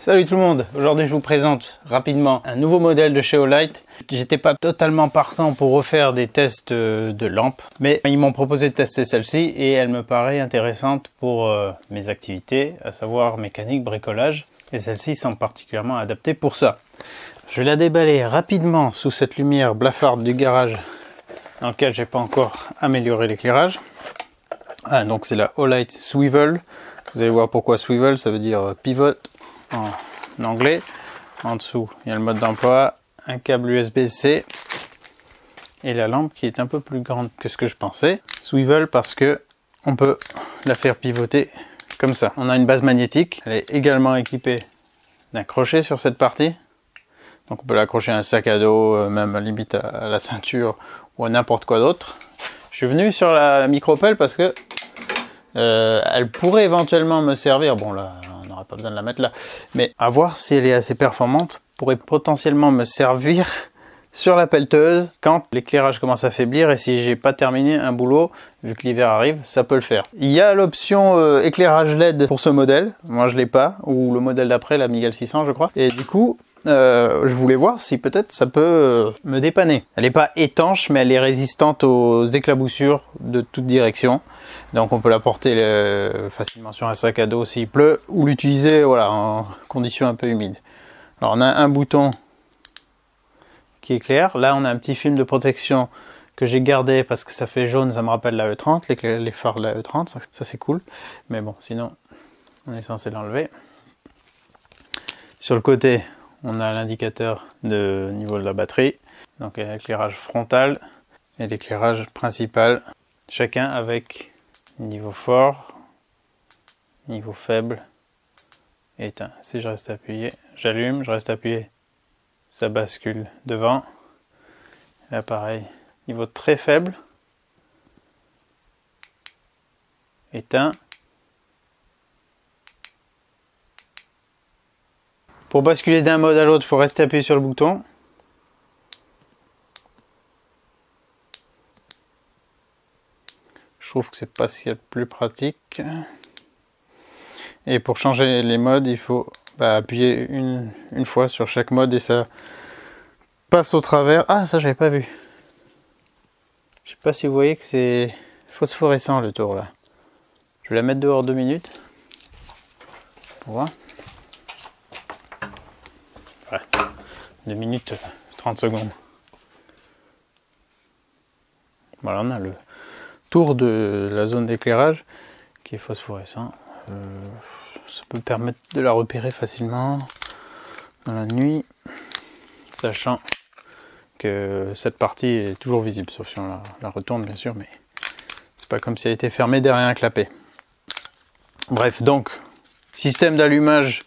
Salut tout le monde, aujourd'hui je vous présente rapidement un nouveau modèle de chez Olight. J'étais pas totalement partant pour refaire des tests de lampes, mais ils m'ont proposé de tester celle-ci et elle me paraît intéressante pour mes activités, à savoir mécanique, bricolage, et celle-ci semble particulièrement adaptée pour ça. Je vais la déballer rapidement sous cette lumière blafarde du garage dans lequel j'ai pas encore amélioré l'éclairage. Ah, donc c'est la Olight Swivel. Vous allez voir pourquoi Swivel, ça veut dire pivot en anglais. En dessous, il y a le mode d'emploi, un câble USB-C et la lampe qui est un peu plus grande que ce que je pensais. Swivel parce que on peut la faire pivoter comme ça. On a une base magnétique, elle est également équipée d'un crochet sur cette partie. Donc on peut l'accrocher à un sac à dos, même limite à la ceinture ou à n'importe quoi d'autre. Je suis venu sur la micropelle parce que elle pourrait éventuellement me servir. Bon là, on n'aura pas besoin de la mettre là. Mais à voir si elle est assez performante, pourrait potentiellement me servir sur la pelleteuse quand l'éclairage commence à faiblir et si j'ai pas terminé un boulot, vu que l'hiver arrive, ça peut le faire. Il y a l'option éclairage LED pour ce modèle. Moi je l'ai pas, ou le modèle d'après, la Miguel 600 je crois. Et du coup, je voulais voir si peut-être ça peut me dépanner. Elle n'est pas étanche, mais elle est résistante aux éclaboussures de toute direction. Donc on peut la porter facilement sur un sac à dos s'il pleut, ou l'utiliser voilà, en conditions un peu humides. Alors on a un bouton qui éclaire. Là on a un petit film de protection que j'ai gardé parce que ça fait jaune, ça me rappelle la E30, les phares de la E30, ça c'est cool. Mais bon, sinon on est censé l'enlever. Sur le côté, on a l'indicateur de niveau de la batterie, donc l'éclairage frontal et l'éclairage principal, chacun avec niveau fort, niveau faible, éteint. Si je reste appuyé, j'allume, je reste appuyé, ça bascule devant. Là pareil, niveau très faible, éteint. Pour basculer d'un mode à l'autre, il faut rester appuyé sur le bouton. Je trouve que c'est pas ce qu'il y a de plus pratique. Et pour changer les modes, il faut appuyer une fois sur chaque mode et ça passe au travers. Ah, ça j'avais pas vu. Je sais pas si vous voyez que c'est phosphorescent le tour là. Je vais la mettre dehors 2 minutes. Pour voir. 2 minutes 30 secondes. Voilà, on a le tour de la zone d'éclairage qui est phosphorescent. Ça peut permettre de la repérer facilement dans la nuit, sachant que cette partie est toujours visible, sauf si on la retourne bien sûr, mais c'est pas comme si elle était fermée derrière un clapet. Bref, donc système d'allumage.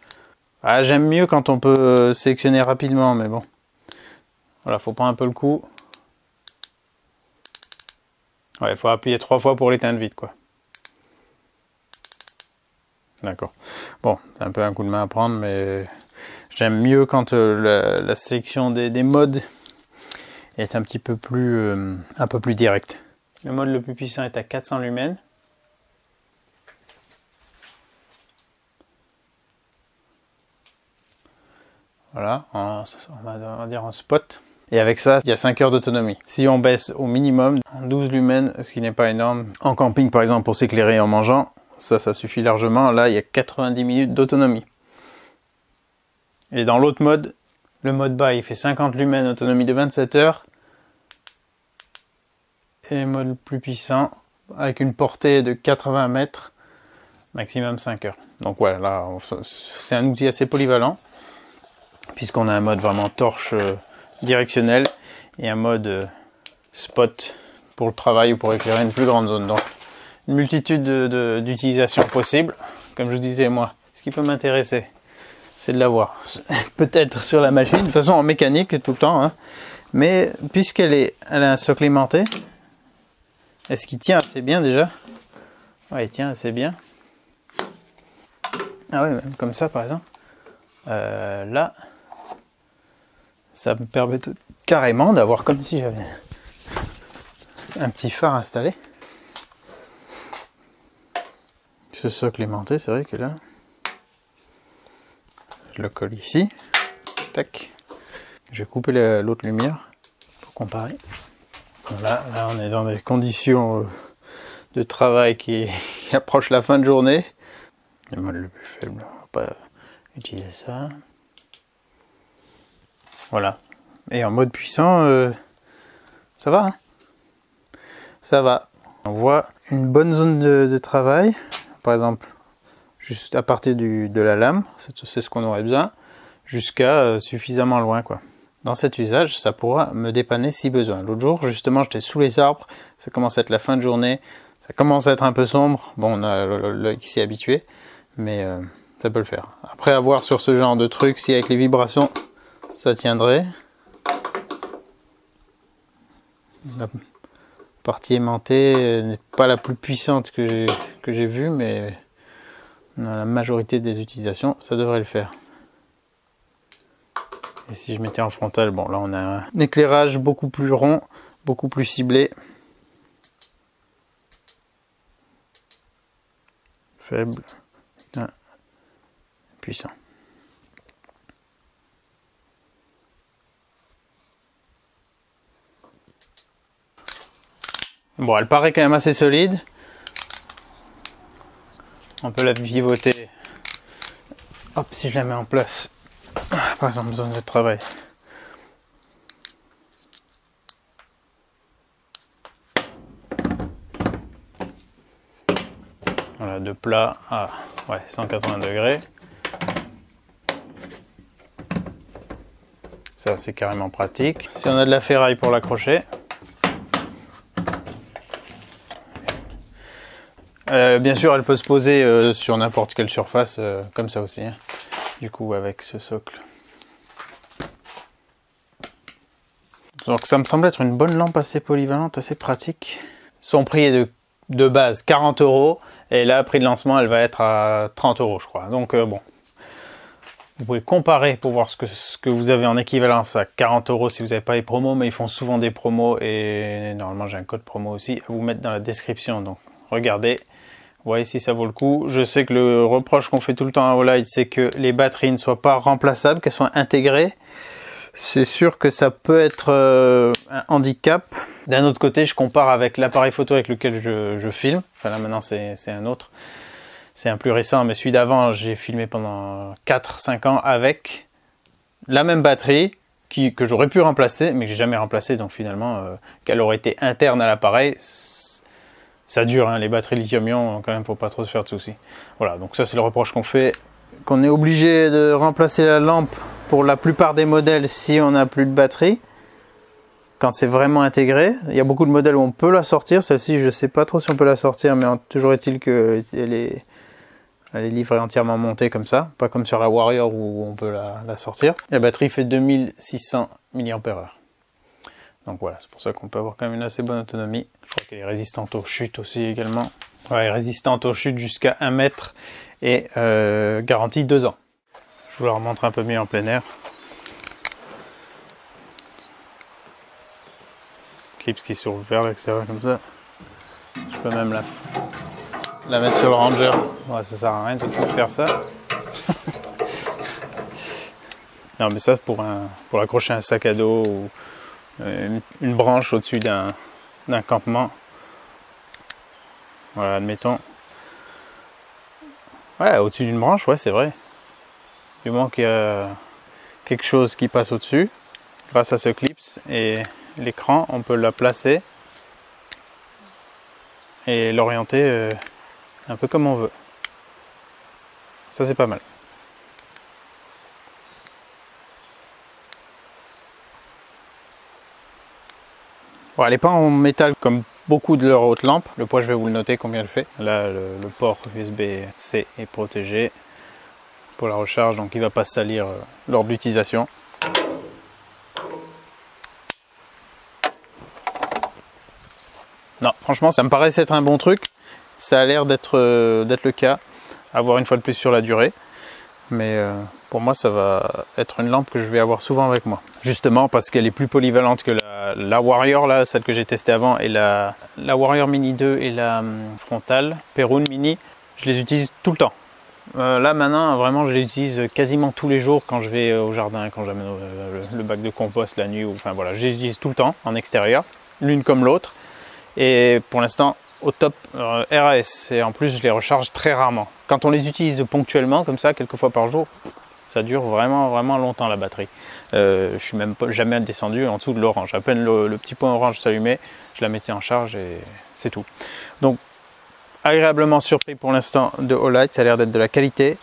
Ah, j'aime mieux quand on peut sélectionner rapidement, mais bon. Voilà, faut prendre un peu le coup. Ouais, il faut appuyer 3 fois pour l'éteindre vite, quoi. D'accord. Bon, c'est un peu un coup de main à prendre, mais j'aime mieux quand la sélection des modes est un peu plus directe. Le mode le plus puissant est à 400 lumens. Voilà, on va dire en spot. Et avec ça, il y a 5 heures d'autonomie. Si on baisse au minimum, en 12 lumens, ce qui n'est pas énorme, en camping par exemple pour s'éclairer en mangeant, ça suffit largement. Là, il y a 90 minutes d'autonomie. Et dans l'autre mode, le mode bas, il fait 50 lumens, autonomie de 27 heures. Et le mode plus puissant, avec une portée de 80 mètres, maximum 5 heures. Donc voilà, là, c'est un outil assez polyvalent, puisqu'on a un mode vraiment torche directionnel et un mode spot pour le travail ou pour éclairer une plus grande zone. Donc une multitude d'utilisations possibles. Comme je vous disais, moi, ce qui peut m'intéresser, c'est de l'avoir peut-être sur la machine, de toute façon en mécanique tout le temps, hein. Mais puisqu'elle a un socle aimanté, est-ce qu'il tient assez bien déjà? Ouais, il tient assez bien. Ah oui, même comme ça par exemple. Là, ça me permet carrément d'avoir comme si j'avais un petit phare installé. Ce socle aimanté, c'est vrai que là, je le colle ici. Tac. Je vais couper l'autre lumière pour comparer. Là, on est dans des conditions de travail qui approchent la fin de journée. Le mode le plus faible, on va pas utiliser ça. Voilà. Et en mode puissant, ça va, hein, ça va. On voit une bonne zone de travail, par exemple, juste à partir de la lame, c'est ce qu'on aurait besoin, jusqu'à suffisamment loin, quoi. Dans cet usage, ça pourra me dépanner si besoin. L'autre jour, justement, j'étais sous les arbres, ça commence à être la fin de journée, ça commence à être un peu sombre. Bon, on a l'œil qui s'est habitué, mais ça peut le faire. Après, à voir sur ce genre de truc, si avec les vibrations, ça tiendrait. La partie aimantée n'est pas la plus puissante que j'ai vue, mais dans la majorité des utilisations, ça devrait le faire. Et si je mettais en frontal, bon là on a un éclairage beaucoup plus rond, beaucoup plus ciblé. Faible, puissant. Bon, elle paraît quand même assez solide. On peut la pivoter. Hop, si je la mets en place. Par exemple, zone de travail. Voilà, de plat à 180 degrés. Ça, c'est carrément pratique. Si on a de la ferraille pour l'accrocher. Bien sûr, elle peut se poser sur n'importe quelle surface, comme ça aussi. Hein. Du coup, avec ce socle. Donc, ça me semble être une bonne lampe assez polyvalente, assez pratique. Son prix est de base 40 €. Et là, prix de lancement, elle va être à 30 €, je crois. Donc, bon. Vous pouvez comparer pour voir ce que vous avez en équivalence à 40 € si vous n'avez pas les promos. Mais ils font souvent des promos. Et normalement, j'ai un code promo aussi à vous mettre dans la description. Donc, regardez. Voyez si ça vaut le coup. Je sais que le reproche qu'on fait tout le temps à Olight, c'est que les batteries ne soient pas remplaçables, qu'elles soient intégrées. C'est sûr que ça peut être un handicap. D'un autre côté, je compare avec l'appareil photo avec lequel je filme. Enfin là maintenant c'est un autre. C'est un plus récent, mais celui d'avant, j'ai filmé pendant 4-5 ans avec la même batterie que j'aurais pu remplacer, mais que j'ai jamais remplacé. Donc finalement, qu'elle aurait été interne à l'appareil. Ça dure, hein, les batteries lithium-ion, quand même, faut pas trop se faire de soucis. Voilà, donc ça c'est le reproche qu'on fait, qu'on est obligé de remplacer la lampe pour la plupart des modèles si on n'a plus de batterie. Quand c'est vraiment intégré, il y a beaucoup de modèles où on peut la sortir. Celle-ci, je sais pas trop si on peut la sortir, mais toujours est-il qu'elle est livrée entièrement montée comme ça, pas comme sur la Warrior où on peut la sortir. La batterie fait 2600 mAh. Donc voilà, c'est pour ça qu'on peut avoir quand même une assez bonne autonomie. Je crois qu'elle est résistante aux chutes aussi également. Ouais, résistante aux chutes jusqu'à 1 mètre et garantie 2 ans. Je vous la remontre un peu mieux en plein air. Clips qui s'ouvre vers l'extérieur comme ça. Je peux même la mettre sur le Ranger. Ouais, ça sert à rien tout de suite de faire ça. Non mais ça pour accrocher un sac à dos ou une branche au-dessus d'un campement. Voilà, admettons. Ouais, au-dessus d'une branche, ouais, c'est vrai. Du moment qu'il y a quelque chose qui passe au-dessus, grâce à ce clips et l'écran, on peut la placer et l'orienter un peu comme on veut. Ça, c'est pas mal. Bon, elle n'est pas en métal comme beaucoup de leurs autres lampes. Le poids, je vais vous le noter combien elle fait. Là, le port USB-C est protégé pour la recharge, donc il ne va pas salir lors de l'utilisation. Non, franchement, ça me paraissait être un bon truc. Ça a l'air d'être le cas, à voir une fois de plus sur la durée. Mais pour moi, ça va être une lampe que je vais avoir souvent avec moi. Justement parce qu'elle est plus polyvalente que la Warrior, là, celle que j'ai testée avant, et la Warrior Mini 2 et la frontale Perun Mini. Je les utilise tout le temps. Là maintenant, vraiment, je les utilise quasiment tous les jours quand je vais au jardin, quand j'amène le bac de compost la nuit. Enfin voilà, je les utilise tout le temps en extérieur, l'une comme l'autre. Et pour l'instant, au top RAS. Et en plus, je les recharge très rarement. Quand on les utilise ponctuellement, comme ça, quelques fois par jour, ça dure vraiment longtemps la batterie. Je suis même pas, jamais descendu en dessous de l'orange. À peine le petit point orange s'allumait, je la mettais en charge et c'est tout. Donc, agréablement surpris pour l'instant de Olight, ça a l'air d'être de la qualité.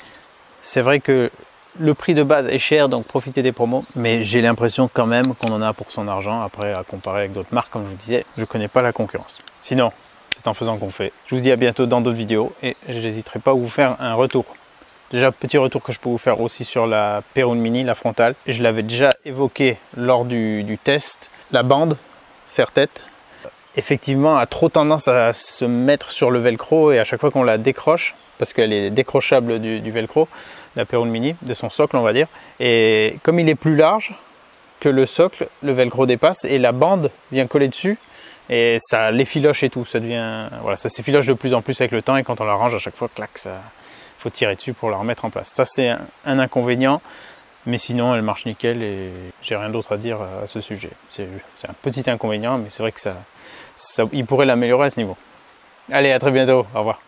C'est vrai que le prix de base est cher, donc profitez des promos, mais j'ai l'impression quand même qu'on en a pour son argent. Après, à comparer avec d'autres marques, comme je vous disais, je ne connais pas la concurrence. Sinon, c'est en faisant qu'on fait. Je vous dis à bientôt dans d'autres vidéos et j'hésiterai pas à vous faire un retour. Déjà, petit retour que je peux vous faire aussi sur la Perun Mini, la frontale. Je l'avais déjà évoqué lors du test. La bande, serre-tête, effectivement, a trop tendance à se mettre sur le velcro et à chaque fois qu'on la décroche, parce qu'elle est décrochable du velcro, la Perun Mini, de son socle on va dire, et comme il est plus large que le socle, le velcro dépasse et la bande vient coller dessus et ça l'effiloche et tout, ça devient, voilà, ça s'effiloche de plus en plus avec le temps et quand on la range à chaque fois, clac, ça faut tirer dessus pour la remettre en place. Ça c'est un inconvénient, mais sinon elle marche nickel et j'ai rien d'autre à dire à ce sujet. C'est un petit inconvénient, mais c'est vrai que il pourrait l'améliorer à ce niveau. Allez, à très bientôt, au revoir.